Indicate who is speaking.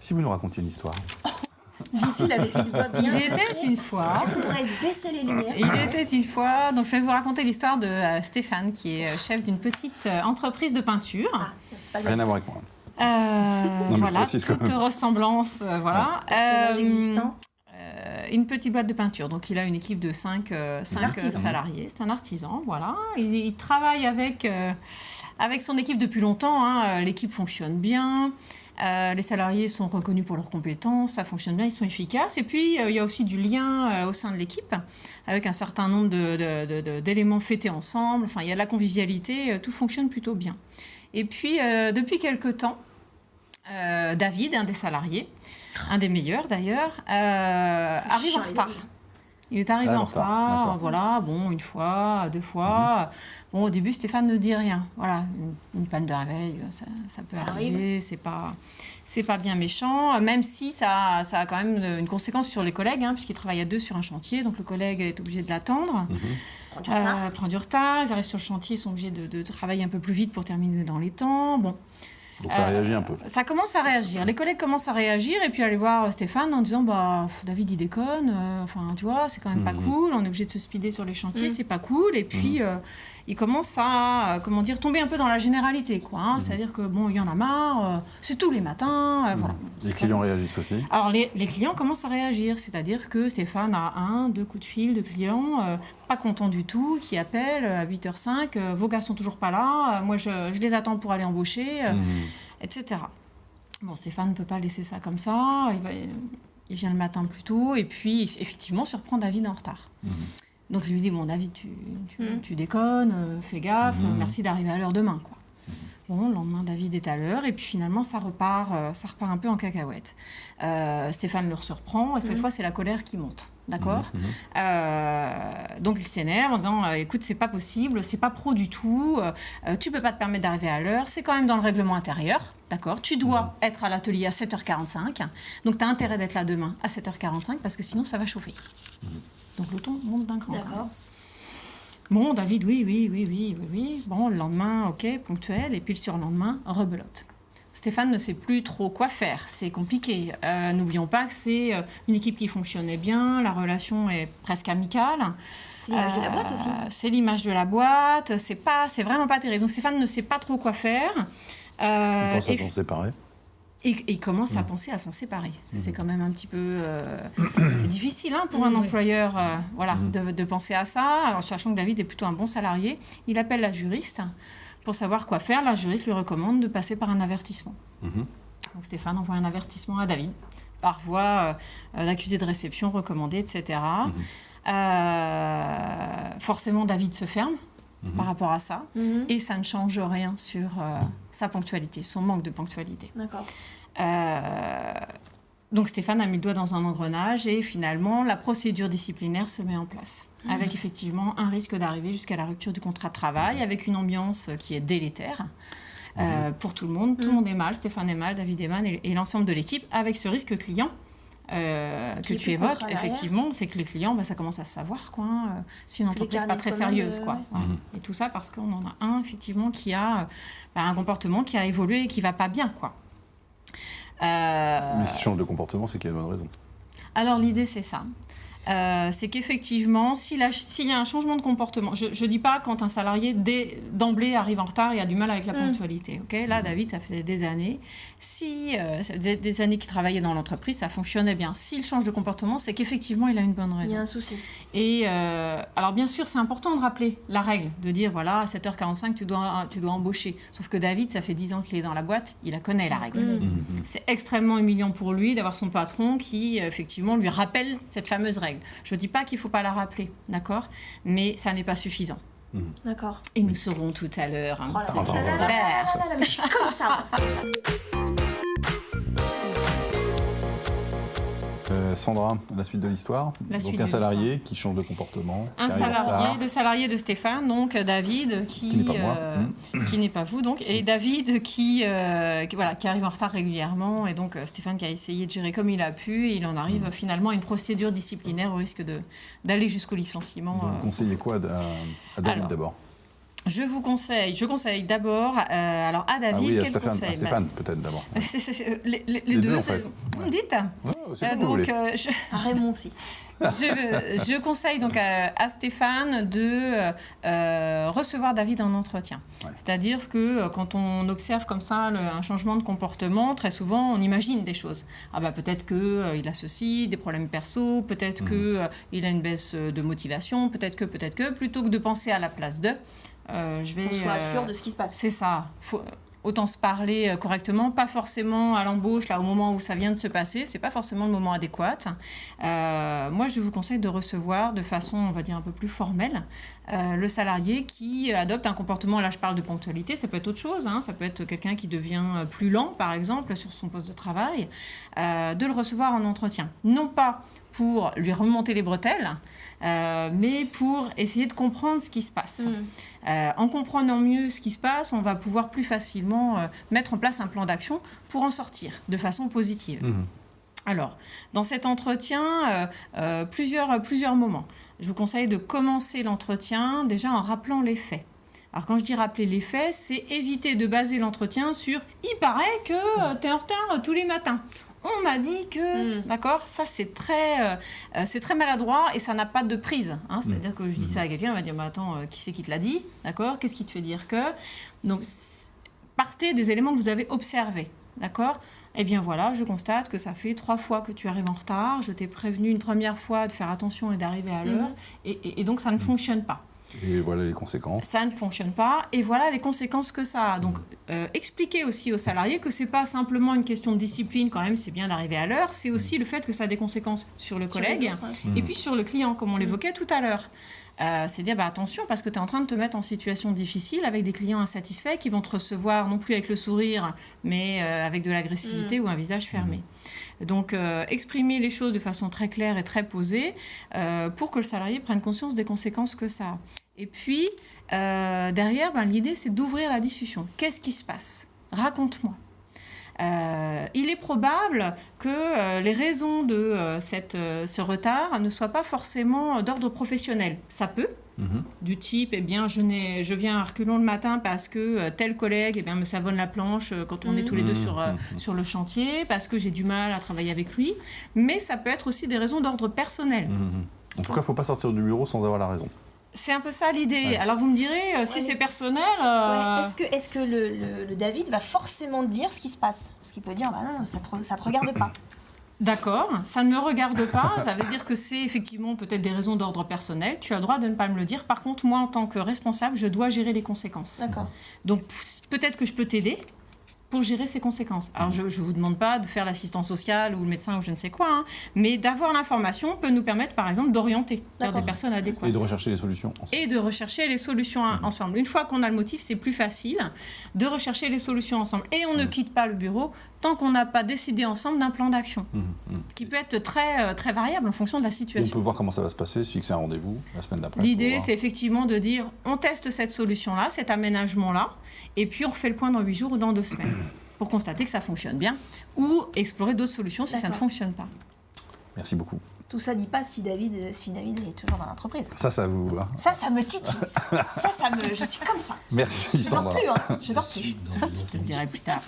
Speaker 1: Si vous nous racontiez une histoire.
Speaker 2: Dit-il avec une voix bien.
Speaker 3: Il était une fois.
Speaker 2: Est-ce qu'on pourrait baisser les lumières?
Speaker 3: Il était une fois. Donc, je vais vous raconter l'histoire de Stéphane, qui est chef d'une petite entreprise de peinture.
Speaker 2: Ah, c'est pas le
Speaker 1: Rien à voir avec moi. mais
Speaker 3: Voilà,
Speaker 1: je précise quand
Speaker 3: toute
Speaker 1: même.
Speaker 3: ressemblance, voilà.
Speaker 2: personnage existant.
Speaker 3: Une petite boîte de peinture. Donc, il a une équipe de 5
Speaker 2: artisan.
Speaker 3: salariés. C'est un artisan, voilà. Il travaille avec son équipe depuis longtemps. Hein. L'équipe fonctionne bien. Les salariés sont reconnus pour leurs compétences, ça fonctionne bien, ils sont efficaces. Et puis, il y a aussi du lien au sein de l'équipe, avec un certain nombre d'éléments fêtés ensemble. Enfin, il y a de la convivialité, tout fonctionne plutôt bien. Et puis, depuis quelque temps, David, un des salariés, un des meilleurs d'ailleurs, arrive en retard. Il est arrivé en retard, voilà, bon, une fois, 2 fois. Bon, au début, Stéphane ne dit rien. Voilà, une panne de réveil, ça peut arriver, c'est pas bien méchant, même si ça a quand même une conséquence sur les collègues, hein, puisqu'ils travaillent à 2 sur un chantier, donc le collègue est obligé de l'attendre. Prend du retard, ils arrivent sur le chantier, ils sont obligés de travailler un peu plus vite pour terminer dans les temps. Bon.
Speaker 1: Donc ça réagit un peu.
Speaker 3: Ça commence à réagir. Les collègues commencent à réagir et puis aller voir Stéphane en disant David il déconne, enfin tu vois, c'est quand même pas cool, on est obligé de se speeder sur les chantiers, c'est pas cool. Et puis il commence à tomber un peu dans la généralité, quoi. Hein. C'est-à-dire que bon, il y en a marre, c'est tous les matins, voilà.
Speaker 1: Les clients réagissent aussi.
Speaker 3: Alors les clients commencent à réagir, c'est-à-dire que Stéphane a 1-2 coups de fil de clients pas contents du tout, qui appellent à 8h05, vos gars sont toujours pas là, moi je les attends pour aller embaucher, etc. Bon, Stéphane ne peut pas laisser ça comme ça, il vient le matin plus tôt, et puis effectivement surprend David en retard. Donc il lui dit, bon David, tu déconnes, fais gaffe, merci d'arriver à l'heure demain, quoi. Bon, le lendemain, David est à l'heure, et puis finalement, ça repart un peu en cacahuète. Stéphane le surprend, et cette fois, c'est la colère qui monte, d'accord. Donc, il s'énerve en disant, écoute, c'est pas possible, c'est pas pro du tout, tu peux pas te permettre d'arriver à l'heure, c'est quand même dans le règlement intérieur, d'accord. Tu dois être à l'atelier à 7h45, donc tu as intérêt d'être là demain à 7h45, parce que sinon, ça va chauffer. Donc, le ton monte d'un cran.
Speaker 2: D'accord.
Speaker 3: Bon, David, oui. Bon, le lendemain, ok, ponctuel. Et puis le surlendemain, rebelote. Stéphane ne sait plus trop quoi faire. C'est compliqué. N'oublions pas que c'est une équipe qui fonctionnait bien. La relation est presque amicale.
Speaker 2: C'est l'image de la boîte aussi.
Speaker 3: C'est l'image de la boîte. C'est vraiment pas terrible. Donc Stéphane ne sait pas trop quoi faire.
Speaker 1: Il pense à s'en séparer.
Speaker 3: Et il commence à penser à s'en séparer. C'est quand même un petit peu... c'est difficile pour un employeur de penser à ça. Alors, sachant que David est plutôt un bon salarié, il appelle la juriste pour savoir quoi faire. La juriste lui recommande de passer par un avertissement. Donc Stéphane envoie un avertissement à David par voie d'accusé de réception recommandé, etc. Forcément, David se ferme par rapport à ça. Et ça ne change rien sur sa ponctualité, son manque de ponctualité.
Speaker 2: D'accord.
Speaker 3: Donc Stéphane a mis le doigt dans un engrenage et finalement la procédure disciplinaire se met en place avec effectivement un risque d'arriver jusqu'à la rupture du contrat de travail, avec une ambiance qui est délétère pour tout le monde. Tout le monde est mal, Stéphane est mal, David est mal et l'ensemble de l'équipe, avec ce risque client que tu évoques, effectivement, c'est que les clients, ça commence à se savoir, quoi. C'est une entreprise pas très sérieuse, quoi. Et tout ça parce qu'on en a un, effectivement, qui a un comportement qui a évolué et qui va pas bien, quoi.
Speaker 1: Mais s'il change de comportement, c'est qu'il y a une bonne raison.
Speaker 3: Alors l'idée, c'est ça. C'est qu'effectivement, s'il y a un changement de comportement, je ne dis pas quand un salarié d'emblée arrive en retard et a du mal avec la ponctualité. Okay, là, David, ça faisait des années. Ça faisait des années qu'il travaillait dans l'entreprise, ça fonctionnait bien. S'il change de comportement, c'est qu'effectivement, il a une bonne raison.
Speaker 2: Il y a un souci.
Speaker 3: Et alors, bien sûr, c'est important de rappeler la règle, de dire, voilà, à 7h45, tu dois embaucher. Sauf que David, ça fait 10 ans qu'il est dans la boîte, il la connaît, la règle. C'est extrêmement humiliant pour lui d'avoir son patron qui, effectivement, lui rappelle cette fameuse règle. Je ne dis pas qu'il ne faut pas la rappeler, d'accord, mais ça n'est pas suffisant.
Speaker 2: D'accord.
Speaker 3: Et nous saurons tout à l'heure ce qu'il faut
Speaker 2: là,
Speaker 3: faire.
Speaker 2: mais je suis comme ça.
Speaker 1: Sandra, la suite de l'histoire.
Speaker 3: La
Speaker 1: Donc
Speaker 3: suite
Speaker 1: un
Speaker 3: de
Speaker 1: salarié qui change de comportement.
Speaker 3: Un
Speaker 1: qui arrive en
Speaker 3: salarié,
Speaker 1: retard.
Speaker 3: le salarié de Stéphane, donc David,
Speaker 1: Qui n'est pas moi.
Speaker 3: qui n'est pas vous, donc, et David qui arrive en retard régulièrement, et donc Stéphane qui a essayé de gérer comme il a pu, et il en arrive finalement à une procédure disciplinaire au risque d'aller jusqu'au licenciement.
Speaker 1: Vous conseillez quoi à David
Speaker 3: alors,
Speaker 1: d'abord?
Speaker 3: Je conseille d'abord, alors à David,
Speaker 1: Ah oui, à
Speaker 3: quel
Speaker 1: Stéphane,
Speaker 3: conseil
Speaker 1: Stéphane peut-être d'abord.
Speaker 3: Les deux,
Speaker 1: deux, en fait.
Speaker 3: vous me dites.
Speaker 1: Ouais, c'est comme vous voulez.
Speaker 2: À Raymond aussi.
Speaker 3: Je conseille donc à Stéphane de recevoir David en entretien.
Speaker 1: Ouais.
Speaker 3: C'est-à-dire que quand on observe comme ça un changement de comportement, très souvent on imagine des choses. Ah bah peut-être qu'il a ceci, des problèmes perso, peut-être qu'il a une baisse de motivation, peut-être que, plutôt que de penser à la place de, je vais...
Speaker 2: Qu'on soit sûr de ce qui se passe.
Speaker 3: C'est ça. Autant se parler correctement, pas forcément à l'embauche, là, au moment où ça vient de se passer, c'est pas forcément le moment adéquat. Moi, je vous conseille de recevoir de façon, on va dire, un peu plus formelle, le salarié qui adopte un comportement, là je parle de ponctualité, ça peut être autre chose, hein, ça peut être quelqu'un qui devient plus lent, par exemple, sur son poste de travail, de le recevoir en entretien. Non pas pour lui remonter les bretelles, mais pour essayer de comprendre ce qui se passe. En comprenant mieux ce qui se passe, on va pouvoir plus facilement mettre en place un plan d'action pour en sortir de façon positive. Alors, dans cet entretien, plusieurs moments. Je vous conseille de commencer l'entretien déjà en rappelant les faits. Alors, quand je dis rappeler les faits, c'est éviter de baser l'entretien sur « il paraît que tu es en retard tous les matins ». On m'a dit que, d'accord, ça c'est très maladroit et ça n'a pas de prise. Hein, c'est-à-dire que je dis ça à quelqu'un, il va dire, bah, attends, qui c'est qui te l'a dit, d'accord? Qu'est-ce qui te fait dire que? Donc, partez des éléments que vous avez observés, d'accord? Eh bien voilà, je constate que ça fait 3 fois que tu arrives en retard. Je t'ai prévenu une première fois de faire attention et d'arriver à l'heure, et donc ça ne fonctionne pas.
Speaker 1: Et voilà les conséquences.
Speaker 3: Ça ne fonctionne pas, et voilà les conséquences que ça a. Donc, expliquer aussi aux salariés que c'est pas simplement une question de discipline, quand même, c'est bien d'arriver à l'heure, c'est aussi le fait que ça a des conséquences sur le collègue, et puis sur le client, comme on l'évoquait tout à l'heure. C'est dire, bah, attention, parce que tu es en train de te mettre en situation difficile avec des clients insatisfaits qui vont te recevoir non plus avec le sourire, mais avec de l'agressivité ou un visage fermé. Donc, exprimer les choses de façon très claire et très posée pour que le salarié prenne conscience des conséquences que ça a. Et puis, derrière, l'idée, c'est d'ouvrir la discussion. Qu'est-ce qui se passe? Raconte-moi. Il est probable que les raisons de ce retard ne soient pas forcément d'ordre professionnel. Ça peut, du type, eh bien, je viens à reculons le matin parce que tel collègue me savonne la planche quand on est tous les deux sur le chantier, parce que j'ai du mal à travailler avec lui. Mais ça peut être aussi des raisons d'ordre personnel.
Speaker 1: En tout cas, il ne faut pas sortir du bureau sans avoir la raison.
Speaker 3: C'est un peu ça l'idée. Ouais. Alors vous me direz, si c'est personnel...
Speaker 2: Est-ce que le David va forcément dire ce qui se passe? Parce qu'il peut dire, bah non, ça te regarde pas.
Speaker 3: D'accord, ça ne me regarde pas, ça veut dire que c'est effectivement peut-être des raisons d'ordre personnel, tu as le droit de ne pas me le dire. Par contre, moi, en tant que responsable, je dois gérer les conséquences.
Speaker 2: D'accord.
Speaker 3: Donc peut-être que je peux t'aider pour gérer ces conséquences. Alors, je ne vous demande pas de faire l'assistant social ou le médecin ou je ne sais quoi, mais d'avoir l'information peut nous permettre, par exemple, d'orienter vers des personnes adéquates.
Speaker 1: Et de rechercher les solutions ensemble.
Speaker 3: Et de rechercher les solutions ensemble. Une fois qu'on a le motif, c'est plus facile de rechercher les solutions ensemble. Et on ne quitte pas le bureau tant qu'on n'a pas décidé ensemble d'un plan d'action, qui peut être très, très variable en fonction de la situation.
Speaker 1: Et on peut voir comment ça va se passer, se fixer un rendez-vous la semaine d'après.
Speaker 3: L'idée, c'est effectivement de dire, on teste cette solution-là, cet aménagement-là, et puis on refait le point dans 8 jours ou dans 2 semaines, pour constater que ça fonctionne bien, ou explorer d'autres solutions si ça ne fonctionne pas.
Speaker 1: Merci beaucoup.
Speaker 2: Tout ça dit pas si David est toujours dans l'entreprise.
Speaker 1: Ça vous... Hein.
Speaker 2: Ça me titille. Je suis comme ça.
Speaker 1: Merci, Sandra.
Speaker 2: Je dors plus.
Speaker 3: Je te le dirai plus tard.